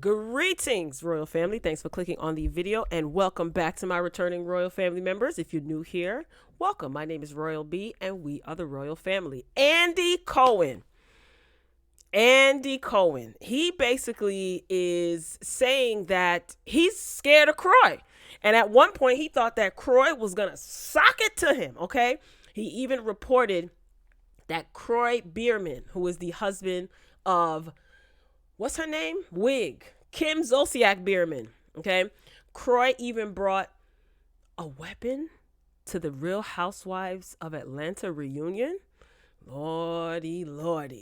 Greetings, Royal Family. Thanks for clicking on the video and welcome back to my returning Royal Family members. If you're new here, welcome. My name is Royal B and we are the Royal Family. Andy Cohen. He basically is saying that he's scared of Kroy. And at one point, he thought that Kroy was going to sock it to him, okay? He even reported that Kroy Biermann, who is the husband of what's her name? Kim Zolciak Biermann. Okay. Kroy even brought a weapon to the Real Housewives of Atlanta reunion. Lordy.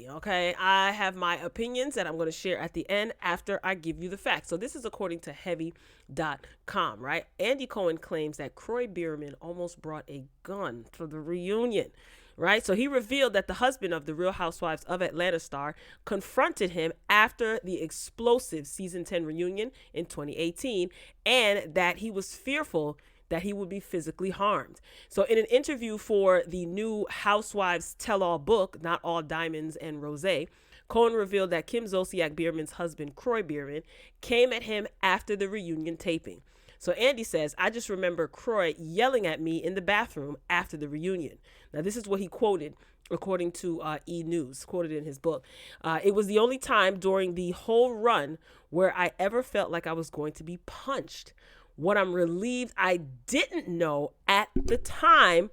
Okay. I have my opinions that I'm going to share at the end after I give you the facts. So this is according to heavy.com, right? Andy Cohen claims that Kroy Biermann almost brought a gun to the reunion. Right. So he revealed that the husband of the Real Housewives of Atlanta star confronted him after the explosive season 10 reunion in 2018 and that he was fearful that he would be physically harmed. So in an interview for the new Housewives Tell-All book, Not All Diamonds and Rosé, Cohen revealed that Kim Zolciak Biermann's husband, Kroy Biermann, came at him after the reunion taping. So Andy says, I just remember Kroy yelling at me in the bathroom after the reunion. Now, this is what he quoted, according to E! News, quoted in his book. It was the only time during the whole run where I ever felt like I was going to be punched. What I'm relieved I didn't know at the time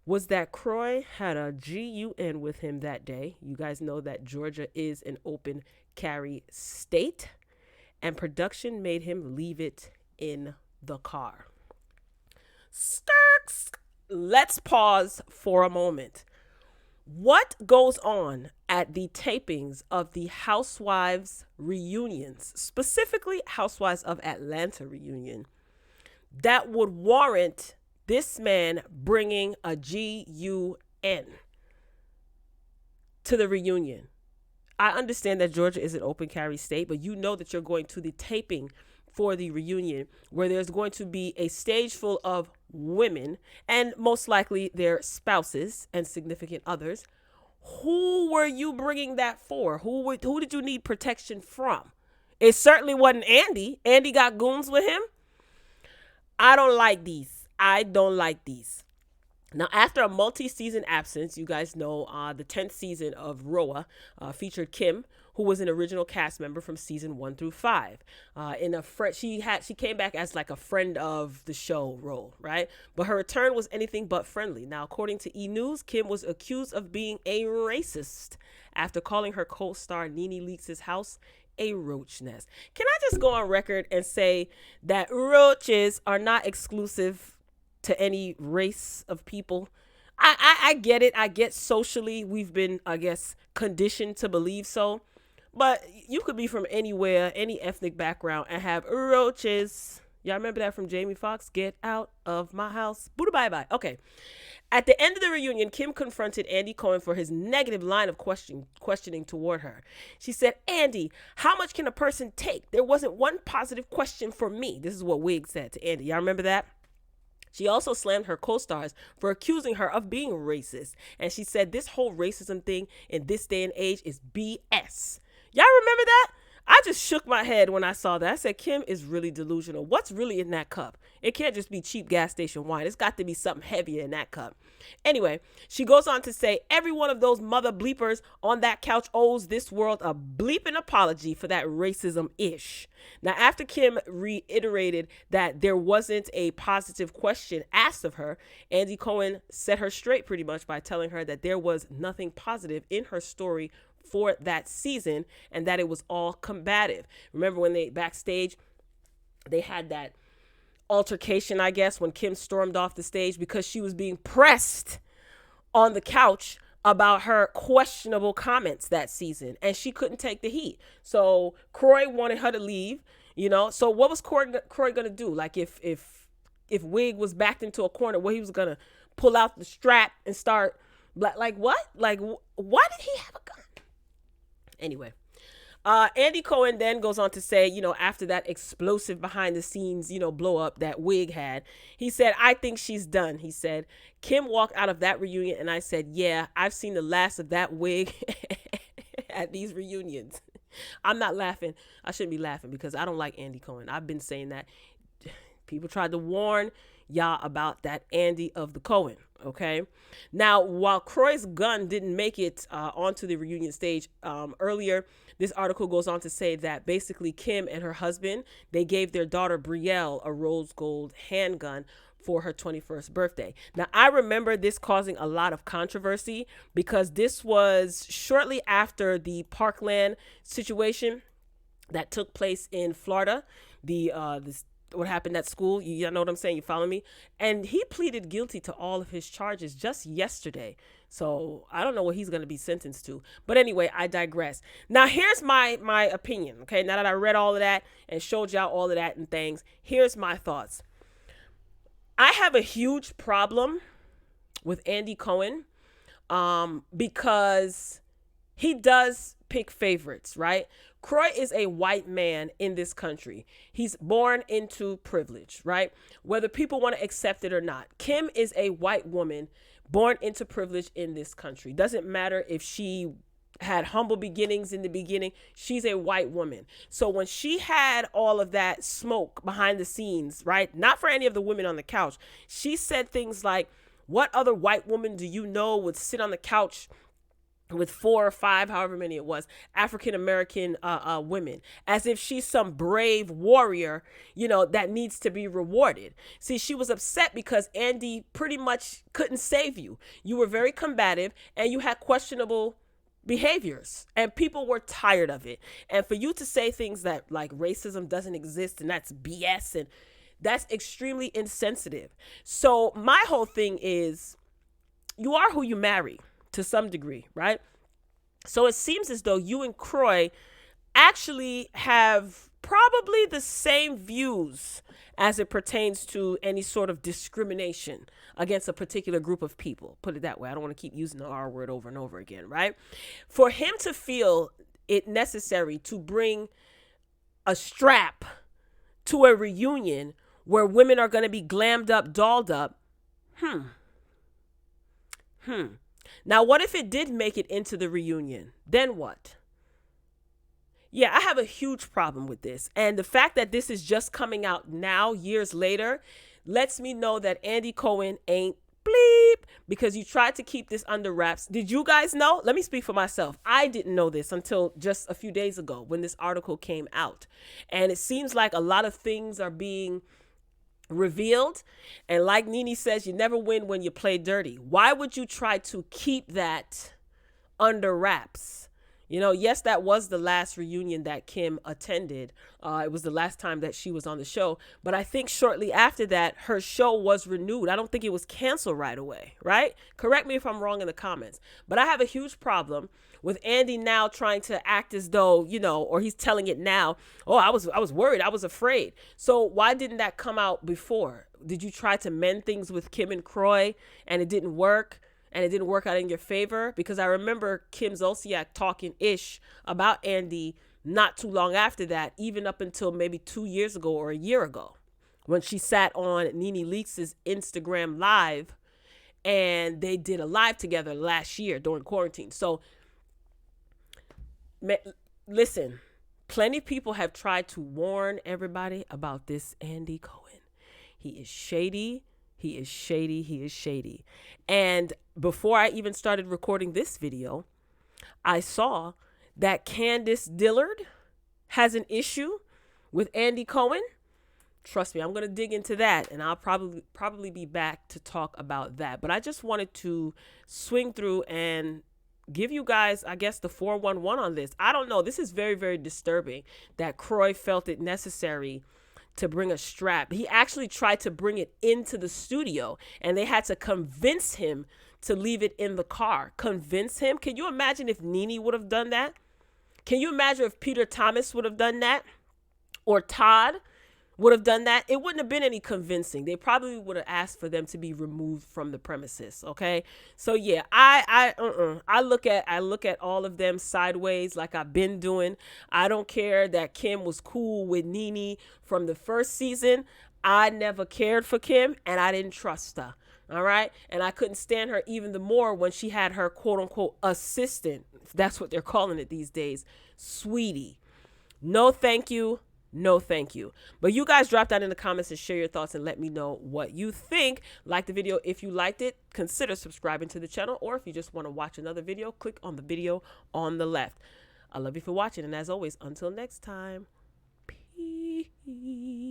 was that Kroy had a GUN with him that day. You guys know that Georgia is an open carry state, and production made him leave it in the car. Sturks. Let's pause for a moment. What goes on at the tapings of the Housewives reunions, specifically Housewives of Atlanta reunion, that would warrant this man bringing a GUN to the reunion? I understand that Georgia is an open carry state, but you know that you're going to the taping for the reunion where there's going to be a stage full of women and most likely their spouses and significant others. Who were you bringing that for? Who did you need protection from? It certainly wasn't Andy. Andy got goons with him. I don't like these. Now, after a multi-season absence, you guys know the 10th season of RHOA featured Kim, who was an original cast member from season 1 through 5. She came back as like a friend of the show role, right? But her return was anything but friendly. Now, according to E! News, Kim was accused of being a racist after calling her co-star Nene Leakes' house a roach nest. Can I just go on record and say that roaches are not exclusive to any race of people? I get it. I get socially we've been, I guess, conditioned to believe so. But you could be from anywhere, any ethnic background, and have roaches. Y'all remember that from Jamie Foxx? Get out of my house. Buddha bye-bye. Okay. At the end of the reunion, Kim confronted Andy Cohen for his negative line of questioning toward her. She said, Andy, how much can a person take? There wasn't one positive question for me. This is what Wig said to Andy. Y'all remember that? She also slammed her co-stars for accusing her of being racist. And she said this whole racism thing in this day and age is BS. Y'all remember that? I just shook my head when I saw that. I said, Kim is really delusional. What's really in that cup? It can't just be cheap gas station wine. It's got to be something heavier in that cup. Anyway, she goes on to say, every one of those mother bleepers on that couch owes this world a bleeping apology for that racism-ish. Now, after Kim reiterated that there wasn't a positive question asked of her, Andy Cohen set her straight pretty much by telling her that there was nothing positive in her story for that season and that it was all combative. Remember when they backstage, they had that altercation, I guess, when Kim stormed off the stage because she was being pressed on the couch about her questionable comments that season, and she couldn't take the heat. So Kroy wanted her to leave, you know. So what was Kroy gonna do? Like if Wig was backed into a corner, where he was gonna pull out the strap and start like what? Like why did he have a gun? Anyway, Andy Cohen then goes on to say, you know, after that explosive behind the scenes, you know, blow up that Wig had, he said, I think she's done. He said, Kim walked out of that reunion and I said, yeah, I've seen the last of that Wig at these reunions. I'm not laughing. I shouldn't be laughing because I don't like Andy Cohen. I've been saying that. People tried to warn y'all about that Andy of the Cohen. Okay. Now, while Kroy's gun didn't make it onto the reunion stage earlier, this article goes on to say that basically Kim and her husband, they gave their daughter Brielle a rose gold handgun for her 21st birthday. Now, I remember this causing a lot of controversy because this was shortly after the Parkland situation that took place in Florida. What happened at school, you know what I'm saying? You follow me? And he pleaded guilty to all of his charges just yesterday. So I don't know what he's going to be sentenced to. But anyway, I digress. Now, here's my opinion, okay? Now that I read all of that and showed y'all all of that and things, here's my thoughts. I have a huge problem with Andy Cohen because he does pick favorites, right? Kroy is a white man in this country. He's born into privilege, right? Whether people want to accept it or not. Kim is a white woman born into privilege in this country. Doesn't matter if she had humble beginnings in the beginning. She's a white woman. So when she had all of that smoke behind the scenes, right? Not for any of the women on the couch. She said things like, what other white woman do you know would sit on the couch with 4 or 5, however many it was, African-American women, as if she's some brave warrior, that needs to be rewarded. See, she was upset because Andy pretty much couldn't save you. You were very combative and you had questionable behaviors and people were tired of it. And for you to say things that like racism doesn't exist and that's BS, and that's extremely insensitive. So my whole thing is, you are who you marry. To some degree, right? So it seems as though you and Kroy actually have probably the same views as it pertains to any sort of discrimination against a particular group of people. Put it that way. I don't want to keep using the R word over and over again, right? For him to feel it necessary to bring a strap to a reunion where women are going to be glammed up, dolled up, Now, what if it did make it into the reunion? Then what? Yeah, I have a huge problem with this. And the fact that this is just coming out now, years later, lets me know that Andy Cohen ain't bleep because you tried to keep this under wraps. Did you guys know? Let me speak for myself. I didn't know this until just a few days ago when this article came out. And it seems like a lot of things are being revealed, and like Nene says, you never win when you play dirty. Why would you try to keep that under wraps? Yes, that was the last reunion that Kim attended. It was the last time that she was on the show, but I think shortly after that her show was renewed. I don't think it was canceled right away, right? Correct me if I'm wrong in the comments, but I have a huge problem with Andy now trying to act as though, or he's telling it now. Oh, I was worried. I was afraid. So why didn't that come out before? Did you try to mend things with Kim and Kroy and it didn't work? And it didn't work out in your favor? Because I remember Kim Zolciak talking ish about Andy not too long after that, even up until maybe 2 years ago or a year ago, when she sat on Nene Leakes' Instagram live and they did a live together last year during quarantine. So listen, plenty of people have tried to warn everybody about this Andy Cohen. He is shady. He is shady. He is shady. And before I even started recording this video, I saw that Candace Dillard has an issue with Andy Cohen. Trust me, I'm going to dig into that, and I'll probably be back to talk about that. But I just wanted to swing through and give you guys, I guess, the 411 on this. I don't know. This is very, very disturbing that Kroy felt it necessary to bring a strap. He actually tried to bring it into the studio, and they had to convince him to leave it in the car. Convince him? Can you imagine if Nene would have done that? Can you imagine if Peter Thomas would have done that? Or Todd would have done that? It wouldn't have been any convincing. They probably would have asked for them to be removed from the premises. Okay. So yeah, I look at all of them sideways like I've been doing. I don't care that Kim was cool with Nene from the first season. I never cared for Kim and I didn't trust her. All right. And I couldn't stand her even the more when she had her quote unquote assistant. That's what they're calling it these days. Sweetie. No, thank you. No, thank you. But you guys drop down in the comments and share your thoughts and let me know what you think. Like the video if you liked it. Consider subscribing to the channel. Or if you just want to watch another video, click on the video on the left. I love you for watching. And as always, until next time, peace.